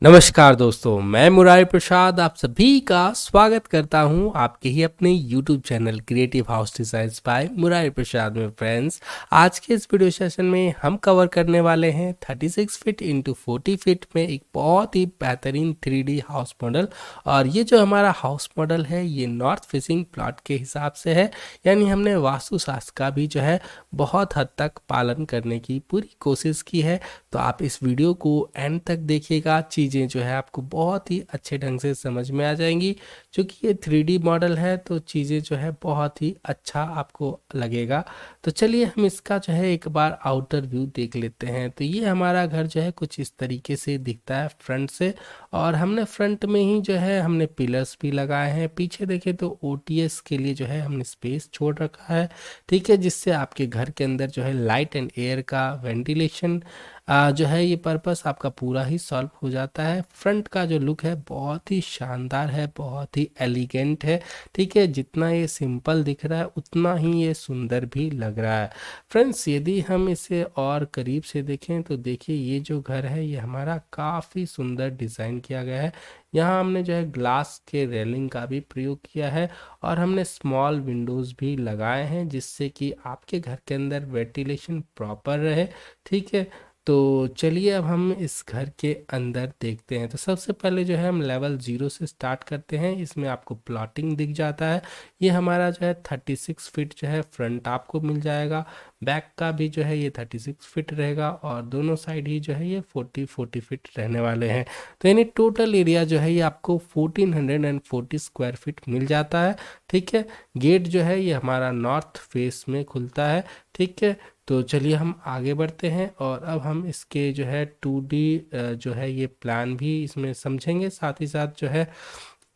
नमस्कार दोस्तों, मैं मुरारी प्रसाद आप सभी का स्वागत करता हूं आपके ही अपने YouTube channel creative house designs by Murari Prasad में। फ्रेंड्स, आज के इस वीडियो सेशन में हम कवर करने वाले हैं 36 फीट इंटू 40 फीट में एक बहुत ही बेहतरीन 3D हाउस मॉडल। और ये जो हमारा हाउस मॉडल है ये नॉर्थ फेसिंग प्लॉट के हिसाब से है, यानी हमने वास्तुशास्त्र का भी जो है बहुत हद तक पालन करने की पूरी कोशिश की है। तो आप इस वीडियो को एंड तक देखिएगा, चीज़ें जो है आपको बहुत ही अच्छे ढंग से समझ में आ जाएंगी। क्योंकि ये 3D मॉडल है तो चीज़ें जो है बहुत ही अच्छा आपको लगेगा। तो चलिए हम इसका जो है एक बार आउटर व्यू देख लेते हैं। तो ये हमारा घर जो है कुछ इस तरीके से दिखता है फ्रंट से, और हमने फ्रंट में ही जो है हमने पिलर्स भी लगाए हैं। पीछे देखें तो OTS के लिए जो है हमने स्पेस छोड़ रखा है, ठीक है, जिससे आपके घर के अंदर जो है लाइट एंड एयर का वेंटिलेशन जो है ये पर्पस आपका पूरा ही सॉल्व हो जाता है। फ्रंट का जो लुक है बहुत ही शानदार है, बहुत ही एलिगेंट है, ठीक है। जितना ये सिंपल दिख रहा है उतना ही ये सुंदर भी लग रहा है। फ्रेंड्स, यदि हम इसे और करीब से देखें तो देखिए ये जो घर है ये हमारा काफ़ी सुंदर डिज़ाइन किया गया है। यहाँ हमने जो है ग्लास के रेलिंग का भी प्रयोग किया है, और हमने स्मॉल विंडोज़ भी लगाए हैं जिससे कि आपके घर के अंदर वेंटिलेशन प्रॉपर रहे, ठीक है। तो चलिए अब हम इस घर के अंदर देखते हैं। तो सबसे पहले जो है हम लेवल 0 से स्टार्ट करते हैं। इसमें आपको प्लॉटिंग दिख जाता है। ये हमारा जो है 36 फीट जो है फ्रंट आपको मिल जाएगा। बैक का भी जो है ये 36 फीट रहेगा, और दोनों साइड ही जो है ये 40 फीट रहने वाले हैं। तो यानी टोटल एरिया जो है ये आपको 1440 स्क्वायर फीट मिल जाता है, ठीक है। गेट जो है ये हमारा नॉर्थ फेस में खुलता है, ठीक है। तो चलिए हम आगे बढ़ते हैं, और अब हम इसके जो है 2D जो है ये प्लान भी इसमें समझेंगे। साथ ही साथ जो है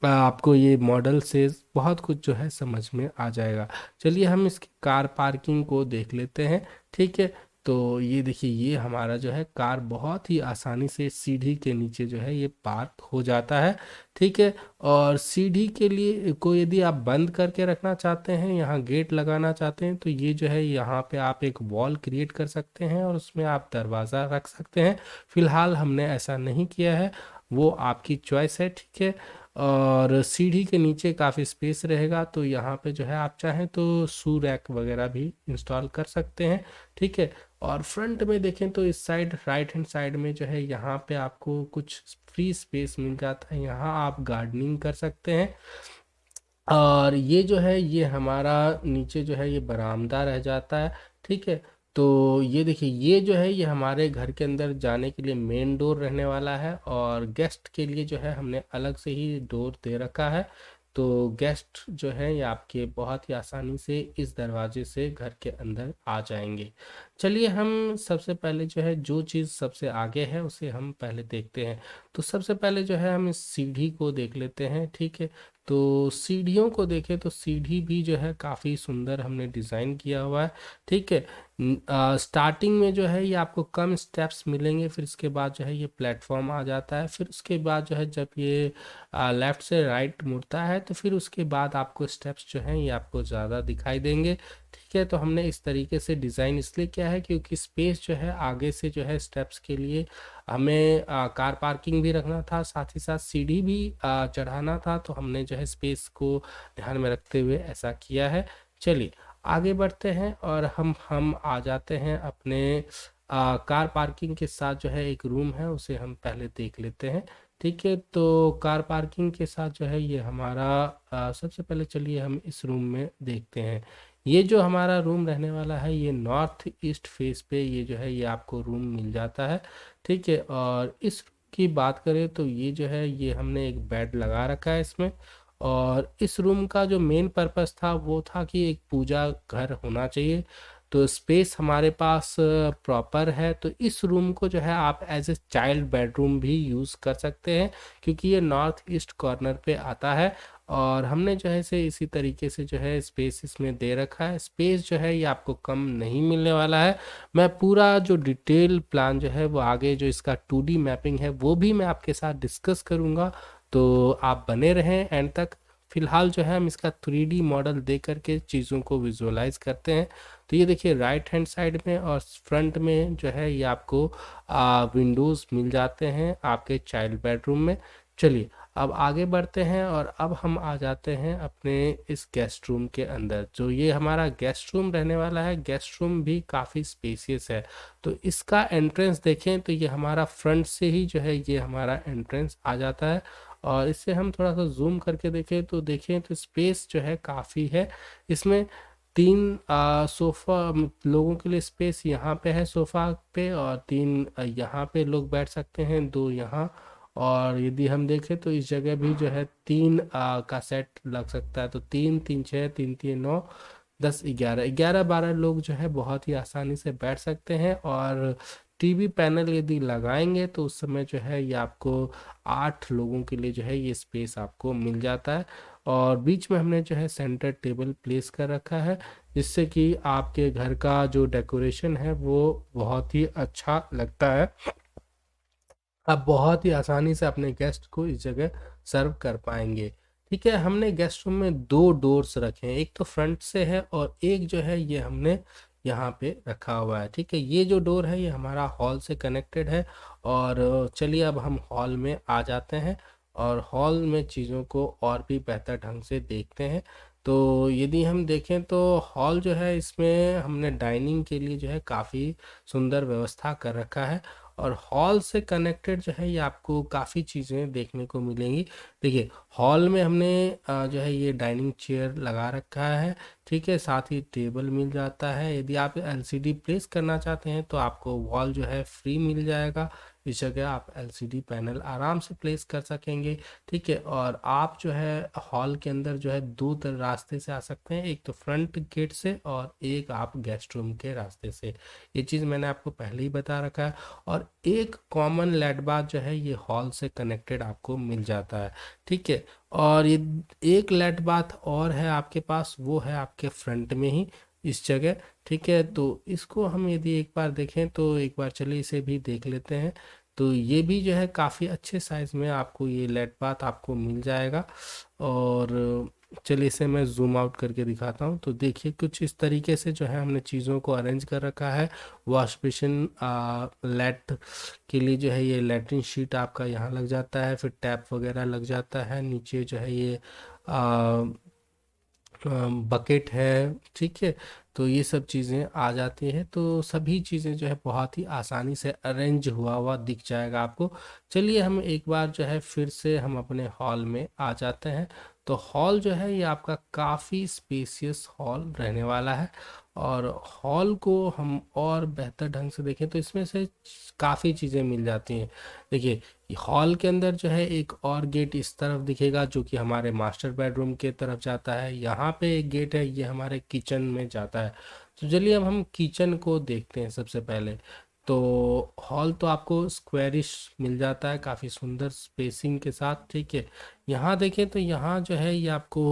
आपको ये मॉडल से बहुत कुछ जो है समझ में आ जाएगा। चलिए हम इसकी कार पार्किंग को देख लेते हैं, ठीक है। तो ये देखिए ये हमारा जो है कार बहुत ही आसानी से सीढ़ी के नीचे जो है ये पार्क हो जाता है, ठीक है। और सीढ़ी के लिए को यदि आप बंद करके रखना चाहते हैं, यहाँ गेट लगाना चाहते हैं, तो ये जो है यहाँ पे आप एक वॉल क्रिएट कर सकते हैं और उसमें आप दरवाज़ा रख सकते हैं। फिलहाल हमने ऐसा नहीं किया है, वो आपकी चॉइस है, ठीक है। और सीढ़ी के नीचे काफ़ी स्पेस रहेगा, तो यहाँ पे जो है आप चाहें तो शू रैक वगैरह भी इंस्टॉल कर सकते हैं, ठीक है। और फ्रंट में देखें तो इस साइड राइट हैंड साइड में जो है यहाँ पे आपको कुछ फ्री स्पेस मिल जाता है, यहाँ आप गार्डनिंग कर सकते हैं। और ये जो है ये हमारा नीचे जो है ये बरामदा रह जाता है, ठीक है। तो ये देखिए ये जो है ये हमारे घर के अंदर जाने के लिए मेन डोर रहने वाला है, और गेस्ट के लिए जो है हमने अलग से ही डोर दे रखा है। तो गेस्ट जो है ये आपके बहुत ही आसानी से इस दरवाजे से घर के अंदर आ जाएंगे। चलिए हम सबसे पहले जो है जो चीज़ सबसे आगे है उसे हम पहले देखते हैं। तो सबसे पहले जो है हम इस सीढ़ी को देख लेते हैं, ठीक है। तो सीढ़ियों को देखें तो सीढ़ी भी जो है काफ़ी सुंदर हमने डिज़ाइन किया हुआ है, ठीक है। स्टार्टिंग में जो है ये आपको कम स्टेप्स मिलेंगे, फिर इसके बाद जो है ये प्लेटफॉर्म आ जाता है। फिर उसके बाद जो है जब ये लेफ़्ट से राइट मुड़ता है तो फिर उसके बाद आपको स्टेप्स जो हैं ये आपको ज़्यादा दिखाई देंगे, ठीक है। तो हमने इस तरीके से डिज़ाइन इसलिए किया है क्योंकि स्पेस जो है आगे से जो है स्टेप्स के लिए हमें कार पार्किंग भी रखना था, साथ ही साथ सीढ़ी भी चढ़ाना था। तो हमने जो है स्पेस को ध्यान में रखते हुए ऐसा किया है। चलिए आगे बढ़ते हैं, और हम आ जाते हैं अपने कार पार्किंग के साथ जो है एक रूम है उसे हम पहले देख लेते हैं, ठीक है। तो कार पार्किंग के साथ जो है ये हमारा सबसे पहले चलिए हम इस रूम में देखते हैं। ये जो हमारा रूम रहने वाला है ये नॉर्थ ईस्ट फेस पे ये जो है ये आपको रूम मिल जाता है, ठीक है। और इस की बात करें तो ये जो है ये हमने एक बेड लगा रखा है इसमें। और इस रूम का जो मेन पर्पस था वो था कि एक पूजा घर होना चाहिए। तो स्पेस हमारे पास प्रॉपर है, तो इस रूम को जो है आप एज ए चाइल्ड बेडरूम भी यूज़ कर सकते हैं, क्योंकि ये नॉर्थ ईस्ट कॉर्नर पे आता है। और हमने जो है इसे इसी तरीके से जो है स्पेस इसमें दे रखा है। स्पेस जो है ये आपको कम नहीं मिलने वाला है। मैं पूरा जो डिटेल प्लान जो है वो आगे जो इसका 2D मैपिंग है वो भी मैं आपके साथ डिस्कस करूँगा, तो आप बने रहें एंड तक। फिलहाल जो है हम इसका 3D मॉडल दे करके चीज़ों को विजुअलाइज करते हैं। तो ये देखिए राइट हैंड साइड में और फ्रंट में जो है ये आपको विंडोज़ मिल जाते हैं आपके चाइल्ड बेडरूम में। चलिए अब आगे बढ़ते हैं और अब हम आ जाते हैं अपने इस गेस्ट रूम के अंदर। जो ये हमारा गेस्ट रूम रहने वाला है, गेस्ट रूम भी काफ़ी स्पेसियस है। तो इसका एंट्रेंस देखें तो ये हमारा फ्रंट से ही जो है ये हमारा एंट्रेंस आ जाता है। और इससे हम थोड़ा सा जूम करके देखें तो स्पेस जो है काफ़ी है इसमें। 3 सोफ़ा लोगों के लिए स्पेस यहाँ पे है सोफ़ा पे, और 3 यहाँ पे लोग बैठ सकते हैं, 2 यहाँ। और यदि हम देखें तो इस जगह भी जो है 3 का सेट लग सकता है। तो 3 3 6 3 3 9 10 11 12 लोग जो है बहुत ही आसानी से बैठ सकते हैं। और टीवी पैनल यदि लगाएंगे तो उस समय जो है ये आपको 8 लोगों के लिए जो है ये स्पेस आपको मिल जाता है। और बीच में हमने जो है सेंटर टेबल प्लेस कर रखा है, जिससे कि आपके घर का जो डेकोरेशन है वो बहुत ही अच्छा लगता है। आप बहुत ही आसानी से अपने गेस्ट को इस जगह सर्व कर पाएंगे। ठीक है, हमने गेस्ट रूम में 2 डोर्स रखे हैं, एक तो फ्रंट से है और एक जो है ये हमने यहाँ पे रखा हुआ है। ठीक है, ये जो डोर है ये हमारा हॉल से कनेक्टेड है। और चलिए अब हम हॉल में आ जाते हैं और हॉल में चीज़ों को और भी बेहतर ढंग से देखते हैं। तो यदि हम देखें तो हॉल जो है इसमें हमने डाइनिंग के लिए जो है काफ़ी सुंदर व्यवस्था कर रखा है। और हॉल से कनेक्टेड जो है ये आपको काफ़ी चीज़ें देखने को मिलेंगी। देखिए हॉल में हमने जो है ये डाइनिंग चेयर लगा रखा है। ठीक है, साथ ही टेबल मिल जाता है। यदि आप एलसीडी प्लेस करना चाहते हैं तो आपको वॉल जो है फ्री मिल जाएगा। इस जगह आप एलसीडी पैनल आराम से प्लेस कर सकेंगे। ठीक है, और आप जो है हॉल के अंदर जो है 2 रास्ते से आ सकते हैं, एक तो फ्रंट गेट से और एक आप गेस्ट रूम के रास्ते से। ये चीज़ मैंने आपको पहले ही बता रखा है। और एक कॉमन लेट बाथ जो है ये हॉल से कनेक्टेड आपको मिल जाता है। ठीक है, और ये एक लेट बाथ और है आपके पास, वो है आपके फ्रंट में ही इस जगह। ठीक है, तो इसको हम यदि एक बार देखें तो एक बार चलिए इसे भी देख लेते हैं। तो ये भी जो है काफ़ी अच्छे साइज़ में आपको ये लेट बाथ आपको मिल जाएगा। और चलिए इसे मैं जूम आउट करके दिखाता हूँ। तो देखिए कुछ इस तरीके से जो है हमने चीज़ों को अरेंज कर रखा है। वॉश बेसिन लेट के लिए जो है ये लैट्रिन शीट आपका यहाँ लग जाता है, फिर टैप वगैरह लग जाता है। नीचे जो है ये बकेट है। ठीक है, तो ये सब चीज़ें आ जाती हैं। तो सभी चीज़ें जो है बहुत ही आसानी से अरेंज हुआ हुआ दिख जाएगा आपको। चलिए हम एक बार जो है फिर से हम अपने हॉल में आ जाते हैं। तो हॉल जो है ये आपका काफ़ी स्पेसियस हॉल रहने वाला है। और हॉल को हम और बेहतर ढंग से देखें तो इसमें से काफ़ी चीज़ें मिल जाती हैं। देखिए हॉल के अंदर जो है एक और गेट इस तरफ दिखेगा जो कि हमारे मास्टर बेडरूम के तरफ जाता है। यहाँ पे एक गेट है, ये हमारे किचन में जाता है। तो चलिए अब हम किचन को देखते हैं सबसे पहले। तो हॉल तो आपको स्क्वायरिश मिल जाता है काफ़ी सुंदर स्पेसिंग के साथ। ठीक है, यहाँ देखें तो यहाँ जो है ये आपको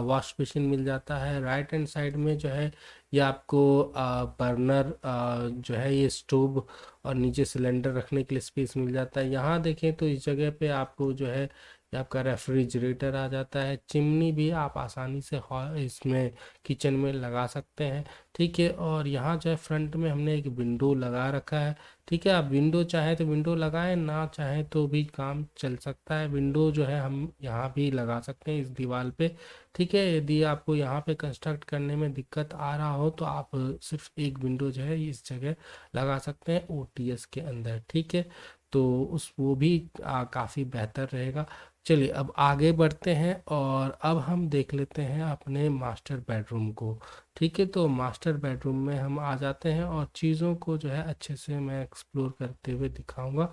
वॉश बेसिन मिल जाता है। राइट हैंड साइड में जो है ये आपको बर्नर जो है ये स्टोव और नीचे सिलेंडर रखने के लिए स्पेस मिल जाता है। यहाँ देखें तो इस जगह पे आपको जो है ये आपका रेफ्रिजरेटर आ जाता है। चिमनी भी आप आसानी से इसमें किचन में लगा सकते हैं। ठीक है, और यहाँ जो है फ्रंट में हमने एक विंडो लगा रखा है। ठीक है, आप विंडो चाहे तो विंडो लगाएं, ना चाहे तो भी काम चल सकता है। विंडो जो है हम यहाँ भी लगा सकते हैं इस दीवार पे। ठीक है, यदि आपको यहाँ पे कंस्ट्रक्ट करने में दिक्कत आ रहा हो तो आप सिर्फ एक विंडो जो है इस जगह लगा सकते हैं ओटीएस के अंदर। ठीक है, तो उस वो भी काफ़ी बेहतर रहेगा। चलिए अब आगे बढ़ते हैं और अब हम देख लेते हैं अपने मास्टर बेडरूम को। ठीक है, तो मास्टर बेडरूम में हम आ जाते हैं और चीज़ों को जो है अच्छे से मैं एक्सप्लोर करते हुए दिखाऊंगा।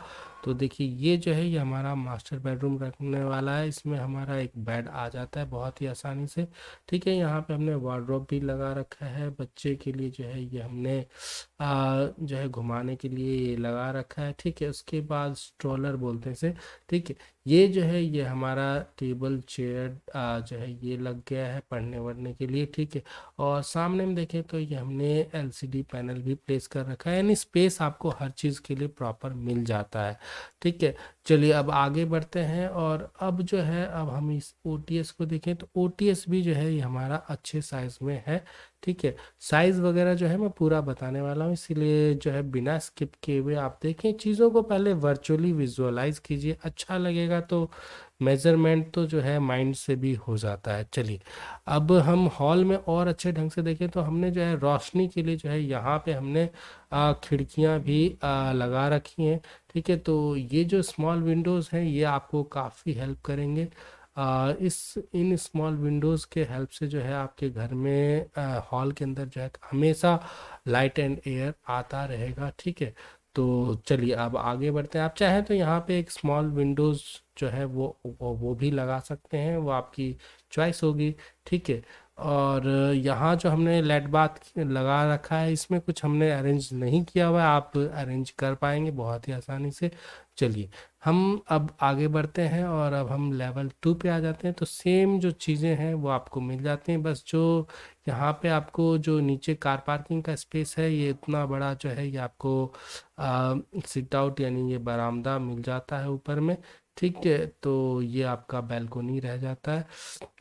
तो देखिए ये जो है ये हमारा मास्टर बेडरूम रखने वाला है। इसमें हमारा एक बेड आ जाता है बहुत ही आसानी से। ठीक है, यहाँ पे हमने वार्डरोब भी लगा रखा है। बच्चे के लिए जो है ये हमने जो है घुमाने के लिए ये लगा रखा है। ठीक है, उसके बाद स्ट्रोलर बोलते हैं इसे। ठीक है, ये जो है ये हमारा टेबल चेयर जो है ये लग गया है पढ़ने वढ़ने के लिए। ठीक है, और सामने में देखें तो ये हमने एलसीडी पैनल भी प्लेस कर रखा है, यानी स्पेस आपको हर चीज़ के लिए प्रॉपर मिल जाता है। ठीक है, चलिए अब आगे बढ़ते हैं और अब जो है अब हम इस OTS को देखें तो OTS भी जो है ये हमारा अच्छे साइज में है। ठीक है, साइज वगैरह जो है मैं पूरा बताने वाला हूँ, इसीलिए जो है बिना स्किप किए हुए आप देखें चीज़ों को, पहले वर्चुअली विजुअलाइज कीजिए, अच्छा लगेगा तो मेजरमेंट तो जो है माइंड से भी हो जाता है। चलिए अब हम हॉल में और अच्छे ढंग से देखें तो हमने जो है रोशनी के लिए जो है यहाँ पे हमने खिड़कियाँ भी लगा रखी हैं। ठीक है, तो ये जो स्मॉल विंडोज़ हैं ये आपको काफ़ी हेल्प करेंगे। इस इन स्मॉल विंडोज़ के हेल्प से जो है आपके घर में हॉल के अंदर जो है हमेशा लाइट एंड एयर आता रहेगा। ठीक है, तो चलिए अब आगे बढ़ते हैं। आप चाहें तो यहाँ पे एक स्मॉल विंडोज़ जो है वो भी लगा सकते हैं, वो आपकी चॉइस होगी। ठीक है, और यहाँ जो हमने लेड बाथ लगा रखा है इसमें कुछ हमने अरेंज नहीं किया हुआ है, आप अरेंज कर पाएंगे बहुत ही आसानी से। चलिए हम अब आगे बढ़ते हैं और अब हम लेवल 2 पे आ जाते हैं, तो सेम जो चीज़ें हैं वो आपको मिल जाती हैं, बस जो यहाँ पे आपको जो नीचे कार पार्किंग का स्पेस है ये इतना बड़ा जो है ये आपको सिट आउट यानी ये बरामदा मिल जाता है ऊपर में। ठीक है, तो ये आपका बैल्कोनी रह जाता है।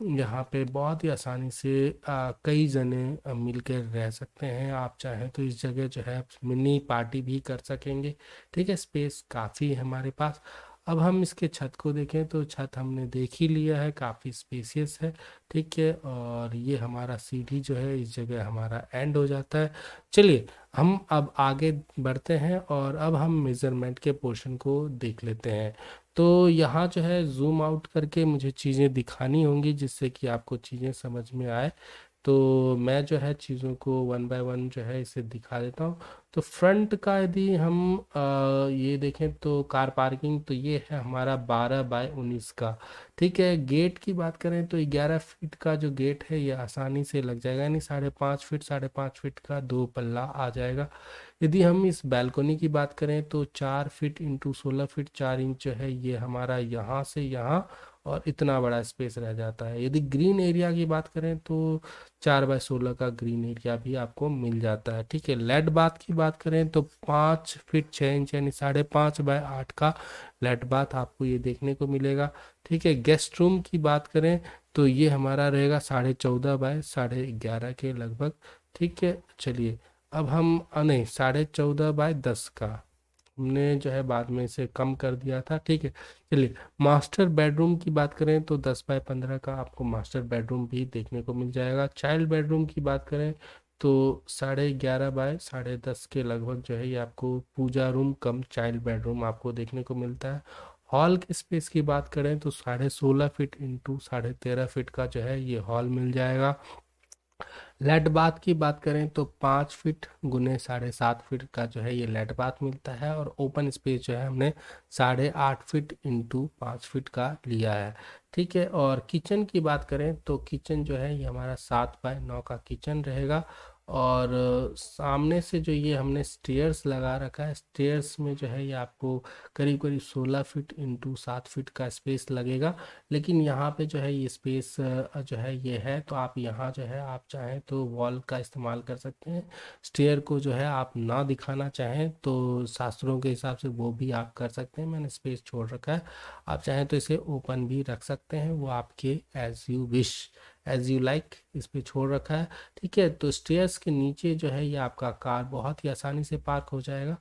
यहाँ पे बहुत ही आसानी से कई जने मिलकर रह सकते हैं। आप चाहें तो इस जगह जो है मिनी पार्टी भी कर सकेंगे। ठीक है, स्पेस काफ़ी है हमारे पास। अब हम इसके छत को देखें तो छत हमने देख ही लिया है, काफ़ी स्पेसियस है। ठीक है, और ये हमारा सीढ़ी जो है इस जगह हमारा एंड हो जाता है। चलिए हम अब आगे बढ़ते हैं और अब हम मेज़रमेंट के पोर्शन को देख लेते हैं। तो यहाँ जो है जूम आउट करके मुझे चीज़ें दिखानी होंगी जिससे कि आपको चीज़ें समझ में आए, तो मैं जो है चीज़ों को वन बाय वन जो है इसे दिखा देता हूँ। तो फ्रंट का यदि हम ये देखें तो कार पार्किंग तो ये है हमारा 12 बाय 19 का। ठीक है, गेट की बात करें तो 11 फीट का जो गेट है ये आसानी से लग जाएगा, यानी 5.5 फीट 5.5 फीट का 2 पल्ला आ जाएगा। यदि हम इस बैल्कोनी की बात करें तो 4 फीट इंटू 16 फीट 4 इंच जो है ये हमारा यहाँ से यहाँ और इतना बड़ा स्पेस रह जाता है। यदि ग्रीन एरिया की बात करें तो 4 बाय 16 का ग्रीन एरिया भी आपको मिल जाता है। ठीक है, लेड बाथ की बात करें तो 5 फीट 6 इंच यानी 5.5 बाय 8 का लेड बाथ आपको ये देखने को मिलेगा। ठीक है, गेस्ट रूम की बात करें तो ये हमारा रहेगा 14.5 बाय 11.5 के लगभग। ठीक है, चलिए अब हम नहीं 14.5 बाय 10 का हमने जो है बाद में इसे कम कर दिया था। ठीक है, चलिए मास्टर बेडरूम की बात करें तो 10 बाय 15 का आपको मास्टर बेडरूम भी देखने को मिल जाएगा। चाइल्ड बेडरूम की बात करें तो 11.5 बाय 10.5 के लगभग जो है ये आपको पूजा रूम कम चाइल्ड बेडरूम आपको देखने को मिलता है। हॉल के स्पेस की बात करें तो 16.5 फीट इंटू 13.5 फीट का जो है ये हॉल मिल जाएगा। लेड बाथ की बात करें तो 5 फीट गुने 7.5 फीट का जो है ये लेड बाथ मिलता है, और ओपन स्पेस जो है हमने 8.5 फीट इंटू 5 फीट का लिया है। ठीक है, और किचन की बात करें तो किचन जो है ये हमारा 7 बाय 9 का किचन रहेगा, और सामने से जो ये हमने स्टेयर्स लगा रखा है, स्टेयर्स में जो है ये आपको करीब करीब 16 फीट इंटू 7 फीट का स्पेस लगेगा। लेकिन यहाँ पे जो है ये स्पेस जो है ये है, तो आप यहाँ जो है आप चाहें तो वॉल का इस्तेमाल कर सकते हैं। स्टेयर को जो है आप ना दिखाना चाहें तो शास्त्रों के हिसाब से वो भी आप कर सकते हैं, मैंने स्पेस छोड़ रखा है। आप चाहें तो इसे ओपन भी रख सकते हैं, वो आपके as you wish as you like इस पे छोड़ रखा है। ठीक है, तो स्टेयर्स के नीचे जो है ये आपका कार बहुत ही आसानी से पार्क हो जाएगा,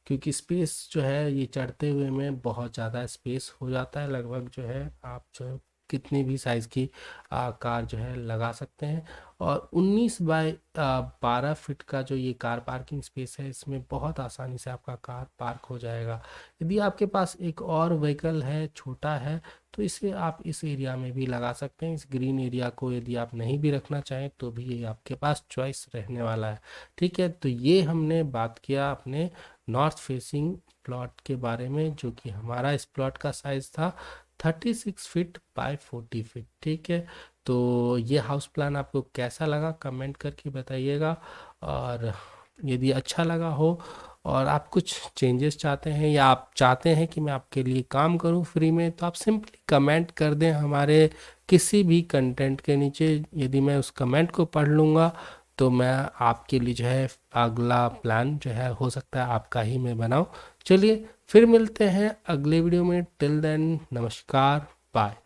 क्योंकि स्पेस जो है ये चढ़ते हुए में बहुत ज़्यादा स्पेस हो जाता है। लगभग जो है आप जो है कितनी भी साइज़ की कार जो है लगा सकते हैं। और 19 बाय 12 फीट का जो ये कार पार्किंग स्पेस है इसमें बहुत आसानी से आपका कार पार्क हो जाएगा। यदि आपके पास एक और व्हीकल है छोटा है तो इसे आप इस एरिया में भी लगा सकते हैं। इस ग्रीन एरिया को यदि आप नहीं भी रखना चाहें तो भी ये आपके पास चॉइस रहने वाला है। ठीक है, तो ये हमने बात किया अपने नॉर्थ फेसिंग प्लॉट के बारे में, जो कि हमारा इस प्लॉट का साइज था 36 फीट बाय 40 फीट। ठीक है, तो ये हाउस प्लान आपको कैसा लगा कमेंट करके बताइएगा, और यदि अच्छा लगा हो और आप कुछ चेंजेस चाहते हैं या आप चाहते हैं कि मैं आपके लिए काम करूं फ्री में, तो आप सिंपली कमेंट कर दें हमारे किसी भी कंटेंट के नीचे। यदि मैं उस कमेंट को पढ़ लूँगा तो मैं आपके लिए जो है अगला प्लान जो है हो सकता है आपका ही मैं बनाऊं। चलिए फिर मिलते हैं अगले वीडियो में। टिल देन नमस्कार, बाय।